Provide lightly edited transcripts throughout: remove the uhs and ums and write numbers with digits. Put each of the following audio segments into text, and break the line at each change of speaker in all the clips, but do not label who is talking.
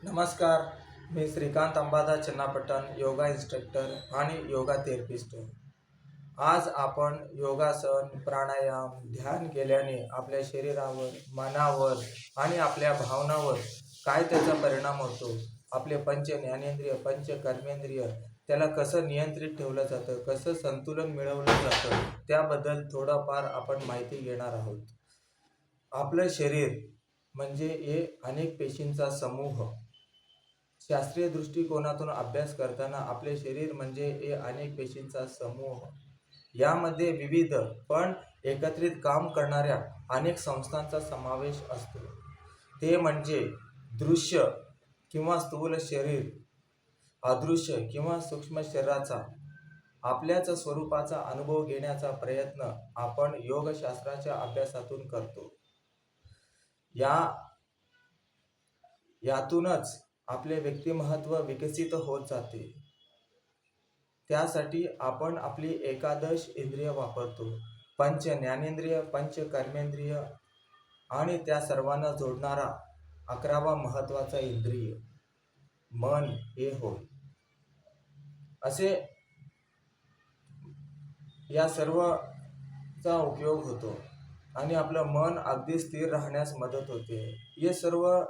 नमस्कार, मी श्रीकांत अंबादास चन्नापट्टण, योगा इन्स्ट्रक्टर आणि योगा थेरपिस्ट. आज आपण योगासन, प्राणायाम, ध्यान केल्याने आपल्या शरीरावर, मनावर आणि आपल्या भावनावर काय त्याचा परिणाम होतो, आपले पंच ज्ञानेंद्रिय, पंच कर्मेंद्रिय त्याला कसं नियंत्रित ठेवलं जातं, कसं संतुलन मिळवलं जातं, त्याबद्दल थोडंफार आपण माहिती घेणार आहोत. आपलं शरीर म्हणजे हे अनेक पेशींचा समूह. शास्त्रीय दृष्टिकोनातून अभ्यास करताना आपले शरीर म्हणजे हे अनेक पेशींचा समूह. यामध्ये विविध पण एकत्रित काम करणाऱ्या अनेक संस्थांचा समावेश असतो. ते म्हणजे दृश्य किंवा स्थूल शरीर, अदृश्य किंवा सूक्ष्म शरीराचा. आपल्याच स्वरूपाचा अनुभव घेण्याचा प्रयत्न आपण योगशास्त्राच्या अभ्यासातून करतो. यातूनच आपले व्यक्तिमत्व विकसित होत जाते. त्यासाठी आपण आपली एकादश इंद्रिय वापरतो. पंच ज्ञानेंद्रिय, पंच कर्मेंद्रिय आणि त्या सर्वांना जोडणारा 11वा महत्त्वाचा इंद्रिय मन हे होय. असे या सर्वचा उपयोग होतो आणि आपलं मन अगदी स्थिर राहण्यास मदत होते. हे सर्व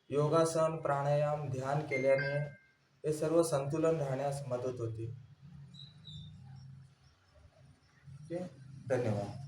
योगासन, प्राणायाम, ध्यान केल्याने हे सर्व संतुलन राहण्यास मदत होते. धन्यवाद.